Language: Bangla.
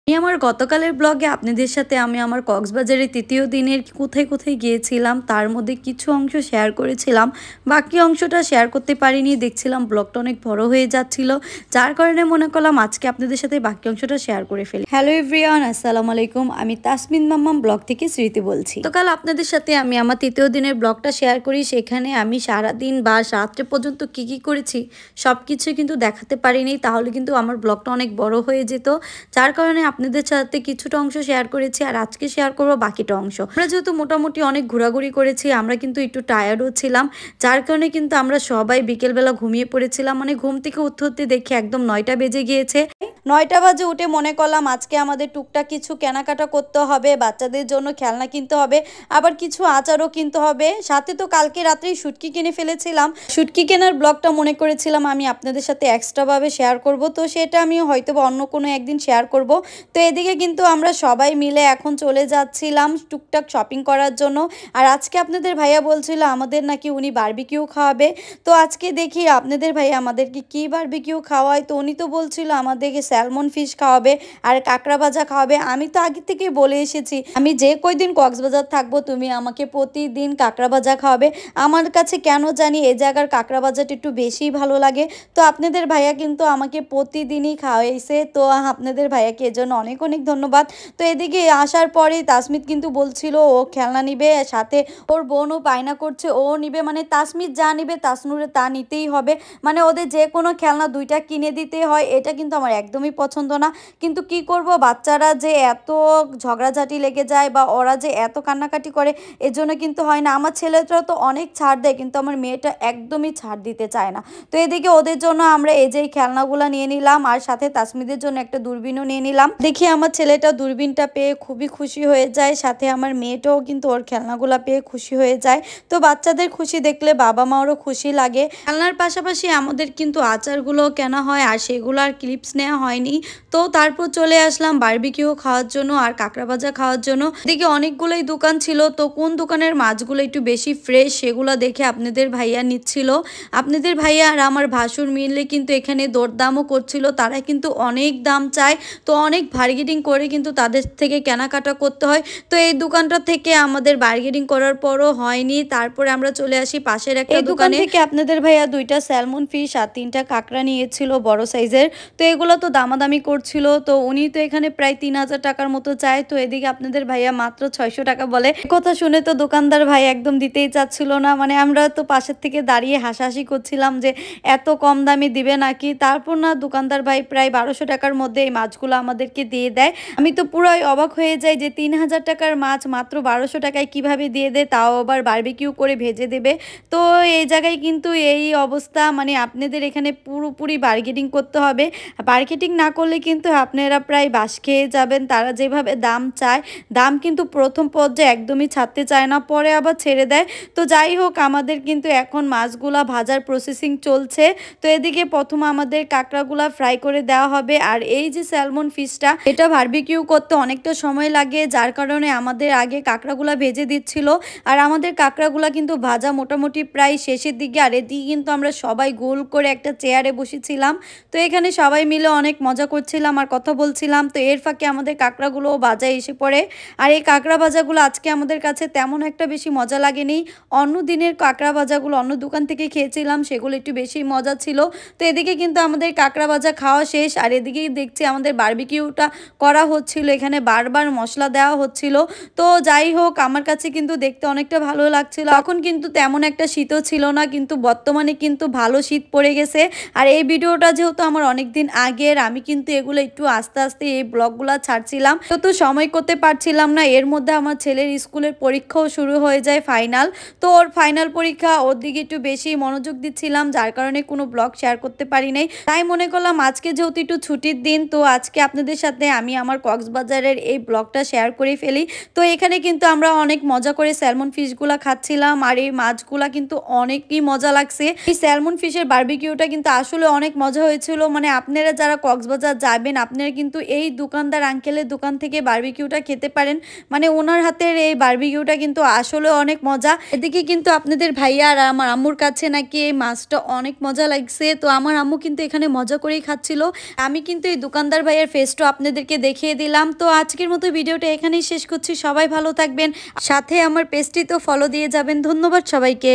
আমি আমার গতকালের ব্লগে আপনাদের সাথে আমি আমার কক্সবাজারের তৃতীয় দিনের কোথায় কোথায় গিয়েছিলাম তার মধ্যে কিছু অংশ শেয়ার করেছিলাম। বাকি অংশটা শেয়ার করতে পারিনি, দেখছিলাম ব্লগটা অনেক বড় হয়ে যাচ্ছিল, যার কারণে মনে করলাম আজকে আপনাদের সাথে বাকি অংশটা শেয়ার করে ফেলি। হ্যালো এভরিওয়ান, আসসালামু আলাইকুম। আমি তাসমিন মাম্মাম ব্লগ থেকে স্মৃতি বলছি। গতকাল আপনাদের সাথে আমি আমার তৃতীয় দিনের ব্লগটা শেয়ার করি। সেখানে আমি সারাদিন বা রাত্রে পর্যন্ত কি কি করেছি সব কিছু কিন্তু দেখাতে পারিনি, তাহলে কিন্তু আমার ব্লগটা অনেক বড় হয়ে যেত। যার কারণে আপনাদের সাথে কিছুটা অংশ শেয়ার করেছি, আর আজকে শেয়ার করবো বাকিটা অংশ। আমরা যেহেতু মোটামুটি অনেক ঘোরাঘুরি করেছি, আমরা কিন্তু একটু টায়ার্ডও ছিলাম, যার কারণে কিন্তু আমরা সবাই বিকেলবেলা ঘুমিয়ে পড়েছিলাম। মানে ঘুম থেকে উঠতে উঠতে দেখি একদম 9টা বেজে গিয়েছে। 9টা বাজে উঠে মনে করলাম আজকে আমাদের টুকটাক কিছু কেনাকাটা করতে হবে, বাচ্চাদের জন্য খেলনা কিনতে হবে, আবার কিছু আচারও কিনতে হবে। সাথে তো কালকে রাত্রেই শুটকি কিনে ফেলেছিলাম। শুটকি কেনার ব্লগটা মনে করেছিলাম আমি আপনাদের সাথে এক্সট্রাভাবে শেয়ার করব, তো সেটা আমি হয়তো অন্য কোনো একদিন শেয়ার করব। তো এদিকে কিন্তু আমরা সবাই মিলে এখন চলে যাচ্ছিলাম টুকটাক শপিং করার জন্য। আর আজকে আপনাদের ভাইয়া বলছিল আমাদের নাকি উনি বারবিকিউ খাওয়াবে। তো আজকে দেখি আপনাদের ভাইয়া আমাদেরকে কি বারবিকিউ খাওয়ায়। তো উনি তো বলছিল আমাদেরকে স্যালমন ফিশ খাওয়াবে আর কাঁকড়া ভাজা খাওয়াবে। আমি তো আগে থেকে বলে এসেছি আমি যে কয়দিন কক্সবাজার থাকবো তুমি আমাকে প্রতিদিন কাঁকড়া ভাজা খাওয়াবে। আমার কাছে কেন জানি এই জায়গার কাঁকড়া ভাজাটা একটু বেশি ভালো লাগে। তো আপনাদের ভাইয়া কিন্তু আমাকে প্রতিদিনই খাওয়াইছে, তো আপনাদের ভাইয়াকে এজন্য অনেক অনেক ধন্যবাদ। তো এদিকে আসার পরে তাসমিত কিন্তু বলছিল ও খেলনা নিবে, সাথে ওর বোনও বায়না করছে ও নিবে। মানে তাসমিত যা নিবে তাসনুরে তা নিতেই হবে, মানে ওদের যে কোনো খেলনা দুইটা কিনে দিতে হয়। এটা কিন্তু আমার একদমই পছন্দ না, কিন্তু কি করব, বাচ্চারা যে এত ঝগড়াঝাটি লেগে যায় বা ওরা যে এত কান্নাকাটি করে এজন্য কিন্তু হয় না। আমার ছেলেটা তো অনেক ছাড় দেয়, কিন্তু আমার মেয়েটা একদমই ছাড় দিতে চায় না। তো এদিকে ওদের জন্য আমরা এই যে খেলনাগুলো নিয়ে নিলাম, আর সাথে তাসমিদের জন্য একটা দূরবীনও নিয়ে নিলাম। দেখি আমার ছেলেটা দূরবীনটা পেয়ে খুবই খুশি হয়ে যায়, সাথে আমার মেয়েটাও কিন্তু ওর খেলনাগুলো পেয়ে খুশি হয়ে যায়। তো বাচ্চাদের খুশি দেখলে বাবা মারও খুশি লাগে। খেলনার পাশাপাশি আমাদের কিন্তু আচারগুলো কেনা হয়, আর সেগুলো আর ক্লিপস নেওয়া হয়নি। তো তারপর চলে আসলাম বারবিকিউ খাওয়ার জন্য আর কাঁকড়া ভাজা খাওয়ার জন্য। এদিকে অনেকগুলোই দোকান ছিল, তো কোন দোকানের মাছগুলো একটু বেশি ফ্রেশ সেগুলো দেখে আপনাদের ভাইয়া নিচ্ছিল। আপনাদের ভাইয়া আর আমার ভাসুর মিললে কিন্তু এখানে দরদামও করছিল, তারা কিন্তু অনেক দাম চায়, তো অনেক বার্গেনিং করে কিন্তু তাদের থেকে কেনাকাটা করতে হয়। তো এই দোকানটা থেকে আমাদের বার্গেনিং করার পরও হয়নি, তারপরে আমরা চলে আসি পাশের একটা দোকান থেকে। আপনাদের ভাইয়া 2টা স্যালমন ফিশ আর 3টা কাঁকড়া নিয়েছিল বড় সাইজের। তো এগুলো তো দামাদামি করছিল, তো উনি তো এখানে প্রায় 3000 টাকার মতো চায়। তো এদিকে আপনাদের ভাইয়া মাত্র 600 টাকা বলে। কথা শুনে তো দোকানদার ভাই একদম দিতেই চাচ্ছিল না, মানে আমরা তো পাশের থেকে দাঁড়িয়ে হাসাহাসি করছিলাম যে এত কম দামে দিবে নাকি। তারপর না দোকানদার ভাই প্রায় 1200 টাকার মধ্যে এই মাছগুলো আমাদেরকে দিয়ে দেয়। আমি তো পুরাই অবাক হয়ে যাই যে 3000 টাকার মাছ মাত্র 1200 টাকায় কিভাবে দিয়ে দেয়, তাও আবার বারবিকিউ করে ভেজে দেবে। তো এই জায়গায় কিন্তু এই অবস্থা, মানে আপনাদের এখানে পুরোপুরি বার্গেনিং করতে হবে। মার্কেটিং না করলে কিন্তু আপনারা প্রায় বাস খেয়ে যাবেন। তারা যেভাবে দাম চায়, দাম কিন্তু প্রথম পর্যায়ে একদমই ছাড়তে চায় না, পরে আবার ছেড়ে দেয়। তো যাই হোক, আমাদের কিন্তু এখন মাছগুলা ভাজার প্রসেসিং চলছে। তো এদিকে প্রথম আমাদের কাঁকড়াগুলা ফ্রাই করে দেওয়া হবে, আর এই যে স্যালমন ফিশটা এটা বারবিকিউ করতে অনেকটা সময় লাগে, যার কারণে আমাদের আগে কাঁকড়াগুলা ভেজে দিচ্ছিল। আর আমাদের কাঁকড়াগুলা কিন্তু ভাজা মোটামুটি প্রায় শেষের দিকে। আর এদিকে কিন্তু আমরা সবাই গোল করে একটা চেয়ারে বসেছিলাম, তো এখানে সবাই মিলে অনেক মজা করছিলাম আর কথা বলছিলাম। তো এর ফাঁকে আমাদের কাঁকড়াগুলোও ভাজায় এসে পড়ে। আর এই কাঁকড়া ভাজাগুলো আজকে আমাদের কাছে তেমন একটা বেশি মজা লাগেনি। অন্য দিনের কাঁকড়া ভাজাগুলো অন্য দোকান থেকে খেয়েছিলাম, সেগুলো একটু বেশি মজা ছিল। তো এদিকে কিন্তু আমাদের কাঁকড়া ভাজা খাওয়া শেষ, আর এদিকেই দেখছি আমাদের বারবিকিউটা করা হচ্ছিল। এখানে বারবার মশলা দেওয়া হচ্ছিল। তো যাই হোক, আমার কাছে কিন্তু দেখতে অনেকটা ভালো লাগছিল। এখন কিন্তু তেমন একটা শীতও ছিল না, কিন্তু বর্তমানে কিন্তু ভালো শীত পড়ে গেছে। আর এই ভিডিওটা যেহেতু আমার অনেক দিন আগের, আমি কিন্তু এগুলো একটু আস্তে আস্তে এই ব্লগগুলো ছাড়ছিলাম, তো সময় করতে পারছিলাম না। এর মধ্যে আমার ছেলের স্কুলের পরীক্ষাও শুরু হয়ে যায়, ফাইনাল। তো ওর ফাইনাল পরীক্ষা, ওর দিকে একটু বেশি মনোযোগ দিচ্ছিলাম, যার কারণে কোনো ব্লগ শেয়ার করতে পারি নাই। তাই মনে করলাম আজকে যেহেতু একটু ছুটির দিন, তো আজকে আপনাদের সাথে আমি আমার কক্সবাজারের এই ব্লগটা শেয়ার করে ফেলি। তো এখানে কিন্তু আমরা অনেক মজা করে স্যালমন ফিশগুলা খাচ্ছিলাম, আর এই মাছগুলা কিন্তু অনেকই মজা লাগছে। এই স্যালমন ফিশের বারবিকিউটা কিন্তু আসলে অনেক মজা হয়েছিল। মানে আপনারা যারা কক্সবাজার যাবেন, আপনারা কিন্তু এই দোকানদার আঙ্কেলের দোকান থেকে বারবিকিউটা খেতে পারেন। মানে ওনার হাতের এই বারবিকিউটা কিন্তু আসলে অনেক মজা। এদিকে কিন্তু আপনাদের ভাইয়া আর আমার আম্মুর কাছে নাকি এই মাছটা অনেক মজা লাগছে। তো আমার আম্মু কিন্তু এখানে মজা করেই খাচ্ছিল। আমি কিন্তু এই দোকানদার ভাইয়ের ফেসটা আপনাদেরকে দেখিয়ে দিলাম। তো আজকের মতো ভিডিওটা এখানেই শেষ করছি। সবাই ভালো থাকবেন, সাথে আমার পেজটি তো ফলো দিয়ে যাবেন। ধন্যবাদ সবাইকে।